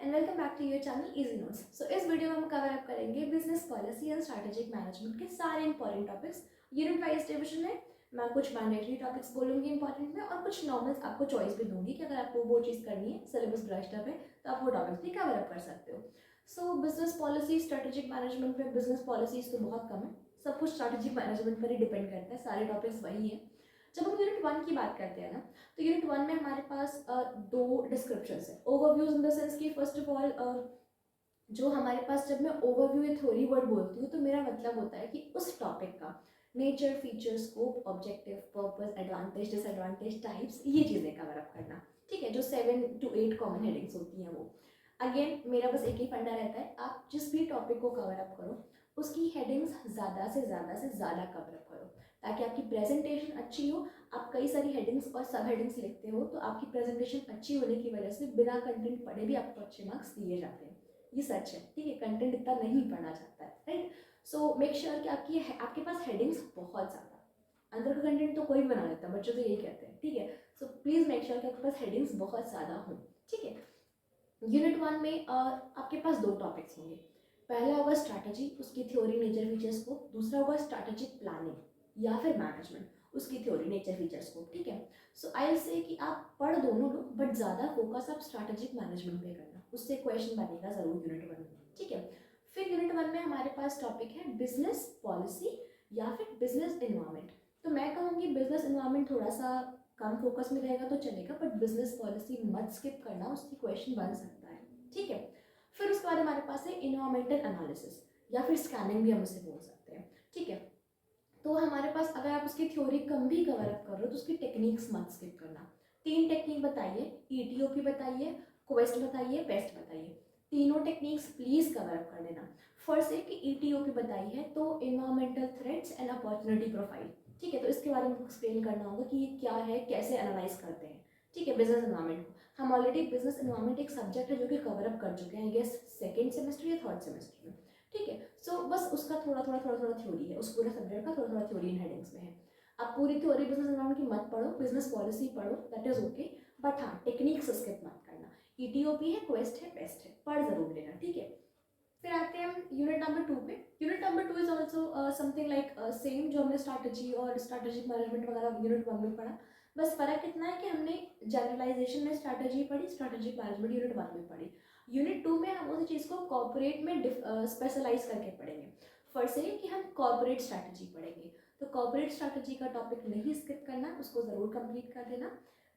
And welcome back to your channel easy notes. So इस video में हम cover up करेंगे business policy and strategic management के सारे important topics. Unit wise division में मैं कुछ मैंडेटरी टॉपिक्स बोलूंगी इंपॉर्टेंट में, और कुछ नॉर्मल्स आपको चॉइस भी दूंगी कि अगर आपको वो चीज़ करनी है, सिलेबस ब्रश्ड अप है, तो आप वो टॉपिक्स भी कवर अप कर सकते हो। सो बिजनेस पॉलिसी स्ट्रैटेजिक मैनेजमेंट में बिजनेस पॉलिसीज तो बहुत कम है, सब कुछ स्ट्रैटेजिक मैनेजमेंट पर ही डिपेंड करता है, सारे टॉपिक्स वही हैं। जब हम यूनिट 1 की बात करते हैं ना, तो यूनिट 1 में हमारे पास दो डिस्क्रिप्शंस है। ओवरव्यूज इन द सेंस कि फर्स्ट ऑफ ऑल जो हमारे पास, जब मैं ओवरव्यू या थ्योरी वर्ड बोलती हूँ तो मेरा मतलब होता है कि उस टॉपिक का nature, feature, scope, objective, purpose, advantage, disadvantage, types, ये चीज़ें कवर अप करना। ठीक है, जो 7 to 8 कॉमन हेडिंग्स होती हैं वो। अगेन मेरा बस एक ही फंडा रहता है, आप जिस भी टॉपिक को कवर अप करो उसकी हेडिंग्स ज़्यादा से ज़्यादा कवर अप करो, ताकि आपकी प्रेजेंटेशन अच्छी हो। आप कई सारी हेडिंग्स और सब हेडिंग्स लिखते हो तो आपकी प्रेजेंटेशन अच्छी होने की वजह से बिना कंटेंट पढ़े भी आपको अच्छे मार्क्स दिए जाते हैं। ये सच है, ठीक है, कंटेंट इतना नहीं पढ़ना चाहता है, राइट। सो मेक श्योर कि आपके पास हेडिंग्स बहुत ज़्यादा, अंदर का कंटेंट तो कोई भी बना लेता है, बच्चे तो यही कहते हैं, ठीक है। सो प्लीज़ मेक श्योर कि आपके पास हेडिंग्स बहुत ज़्यादा हो, ठीक है। यूनिट 1 में आपके पास दो टॉपिक्स होंगे। पहला होगा स्ट्रैटेजी, उसकी थ्योरी, नेचर, फीचर्स को। दूसरा होगा स्ट्रैटेजिक प्लानिंग या फिर मैनेजमेंट, उसकी थ्योरी, नेचर, फीचर्स को, ठीक है। सो आई विल से कि आप पढ़ दोनों लो, बट ज़्यादा फोकस आप स्ट्रैटेजिक मैनेजमेंट पे करना, उससे क्वेश्चन बनेगा ज़रूर यूनिट 1 में, ठीक है। फिर यूनिट 1 में हमारे पास टॉपिक है बिजनेस पॉलिसी या फिर बिजनेस इन्वायरमेंट। तो मैं कहूँगी बिजनेस इन्वायरमेंट थोड़ा सा कम फोकस में रहेगा तो चलेगा, बट बिजनेस पॉलिसी मत स्किप करना, उसकी क्वेश्चन बन सकता है, ठीक है। फिर उसके बाद हमारे पास है इन्वायरमेंटल एनालिसिस या फिर स्कैनिंग भी हम उसे बोल सकते हैं, ठीक है। तो हमारे पास अगर आप उसकी थ्योरी कम भी कवर अप कर रहे हो तो उसकी टेक्निक्स मत स्किप करना। 3 टेक्निक बताइए, ईटीओपी बताइए, क्वेस्ट बताइए, पेस्ट बताइए। तीनों टेक्निक्स प्लीज कवर अप कर लेना। फर्स्ट एक ईटीओपी बताई है तो environmental threats and opportunity profile, ठीक है। तो इसके बारे में एक्सप्लेन करना होगा कि ये क्या है, कैसे एनालाइज करते हैं, ठीक है, बिजनेस इन्वायरमेंट को। हम ऑलरेडी बिजनेस इन्वायरमेंट एक सब्जेक्ट है जो कि कवर अप कर चुके हैं, आई गेस सेकेंड सेमेस्टर या थर्ड सेमेस्टर में, ठीक है। सो बस उसका थोड़ा थोड़ा थ्योरी है, उस पूरे सब्जेक्ट का थोड़ा थोड़ा थ्योरी इन हेडिंग्स में है। आप पूरी थ्योरी बिजनेस इन्वायरमेंट की मत पढ़ो, बिजनेस पॉलिसी पढ़ो, दैट इज ओके, बट हाँ टेक्निक्स स्किप मत करना। ईटीओपी है, क्वेस्ट है, बेस्ट है, पढ़ जरूर लेना, ठीक है। फिर आते हैं हम यूनिट नंबर 2 पे। Unit number 2 is also something like same, जो हमने स्ट्रैटेजी और स्ट्रैटेजिक मैनेजमेंट वगैरह यूनिट 1 में पढ़ा। बस फर्क इतना है कि हमने जनरलाइजेशन में स्ट्रैटेजी पढ़ी, स्ट्रैटेजिक मैनेजमेंट यूनिट 1 में पढ़ी। यूनिट 2 में हम उसी चीज़ को कॉर्पोरेट में स्पेशलाइज करके पढ़ेंगे। फर्स्ट है कि हम कॉर्पोरेट स्ट्रैटेजी पढ़ेंगे, तो कॉर्पोरेट स्ट्रैटेजी का टॉपिक नहीं स्किप करना, उसको ज़रूर कंप्लीट कर देना।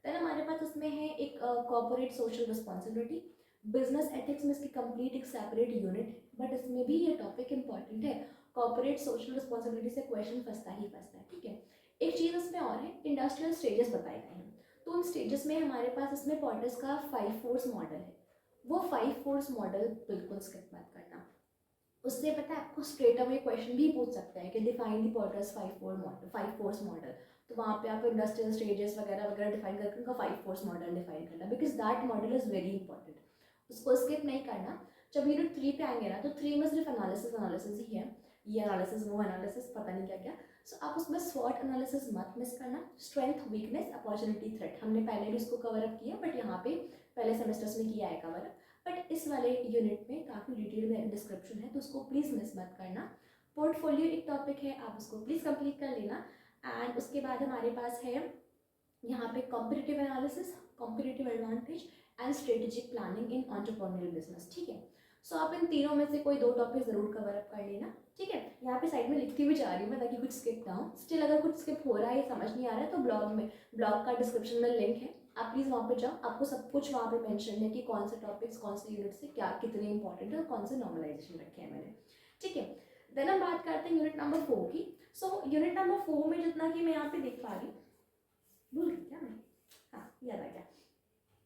देन हमारे पास उसमें है एक corporate social responsibility. Business ethics में इसकी कंप्लीट एक सेपरेट यूनिट है, बट इसमें भी ये टॉपिक इंपॉर्टेंट है। कॉर्पोरेट सोशल रिस्पॉन्सिबिलिटी से क्वेश्चन फंसता ही फंसता है, ठीक है। एक चीज़ इसमें और है, इंडस्ट्रियल स्टेजेस बताए गए हैं। तो उन स्टेजेस में हमारे पास इसमें पॉर्टर्स का 5 फोर्स मॉडल है, वो 5 फोर्स मॉडल बिल्कुल स्किप मत करना। उससे पता है आपको स्ट्रेट अवे क्वेश्चन भी पूछ सकता है कि डिफाइन दी पॉर्टर्स 5 फोर्स मॉडल। तो वहाँ पे आप इंडस्ट्रियल स्टेजेस वगैरह वगैरह डिफाइन करके उनका 5 फोर्स मॉडल डिफाइन करना, because that model is very important, उसको स्किप नहीं करना। जब यूनिट 3 पे आएंगे ना, तो 3 में सिर्फ एनालिसिस ही है, ये एनालिसिस वो एनालिसिस पता नहीं क्या क्या। सो आप उसमें स्वॉट एनालिसिस मत मिस करना। स्ट्रेंथ, वीकनेस, अपॉर्चुनिटी, थ्रेट, हमने पहले भी इसको कवर अप किया, बट यहाँ पे पहले सेमेस्टर्स में किया है कवर अप, बट इस वाले यूनिट में काफ़ी डिटेल में डिस्क्रिप्शन है, तो उसको प्लीज़ मिस मत करना। पोर्टफोलियो एक टॉपिक है, आप उसको प्लीज़ कंप्लीट कर लेना। एंड उसके बाद हमारे पास है यहाँ पे competitive analysis, competitive advantage and strategic planning in entrepreneurial business, ठीक है। सो आप इन तीनों में से कोई दो टॉपिक जरूर कवर अप कर लेना, ठीक है। यहाँ पे साइड में लिखती हुई जा रही हूँ मैं ताकि कुछ स्किप ना हो। स्टिल अगर कुछ स्किप हो रहा है या समझ नहीं आ रहा है तो ब्लॉग का डिस्क्रिप्शन में लिंक है, आप प्लीज़ वहाँ पे जाओ, आपको सब कुछ वहाँ पे मेंशन है कि कौन से टॉपिक्स कौन से यूनिट से क्या कितने इंपॉर्टेंट है और कौन से नॉर्मलाइजेशन रखे हैं मैंने, ठीक है। देन हम बात करते हैं यूनिट नंबर 4 की। सो यूनिट नंबर 4 में जितना कि मैं यहाँ पे देख पा रही हूँ, भूल गई क्या मैं, हाँ याद आ गया।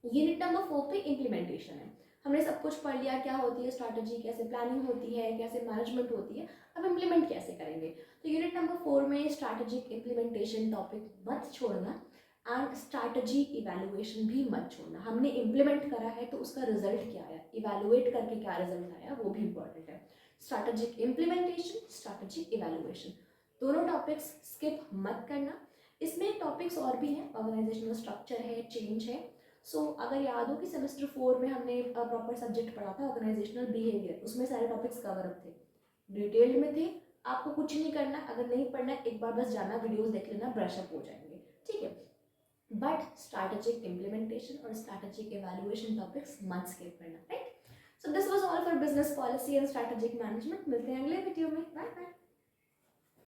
यूनिट नंबर 4 पे इम्प्लीमेंटेशन है। हमने सब कुछ पढ़ लिया, क्या होती है स्ट्रैटेजी, कैसे प्लानिंग होती है, कैसे मैनेजमेंट होती है, अब इम्प्लीमेंट कैसे करेंगे। तो यूनिट नंबर 4 में स्ट्रैटेजिक इम्प्लीमेंटेशन टॉपिक मत छोड़ना, एंड स्ट्रैटेजी इवैल्यूएशन भी मत छोड़ना। हमने इम्प्लीमेंट करा है तो उसका रिजल्ट क्या आया, इवैल्यूएट करके क्या रिजल्ट आया, वो भी इंपॉर्टेंट है। स्ट्रैटेजिक इम्प्लीमेंटेशन, स्ट्रैटेजिक इवैल्यूएशन, दोनों टॉपिक्स स्किप मत करना। इसमें टॉपिक्स और भी हैं, ऑर्गेनाइजेशनल स्ट्रक्चर है, चेंज है, सो अगर याद हो कि सेमेस्टर 4 में हमने प्रॉपर सब्जेक्ट पढ़ा था ऑर्गेनाइजेशनल बिहेवियर, उसमें सारे टॉपिक्स कवर अप थे, डिटेल्ड में थे। आपको कुछ नहीं करना, अगर नहीं पढ़ना एक बार बस जाना वीडियोस देख लेना, ब्रश अप हो जाएंगे, ठीक है। बट स्ट्रैटेजिक इम्प्लीमेंटेशन और स्ट्रैटेजिक एवेल्युएशन टॉपिक्स मत स्किप करना, right. So this was all for business policy and strategic management. मिलते हैं अगले वीडियो में, बाय बाय।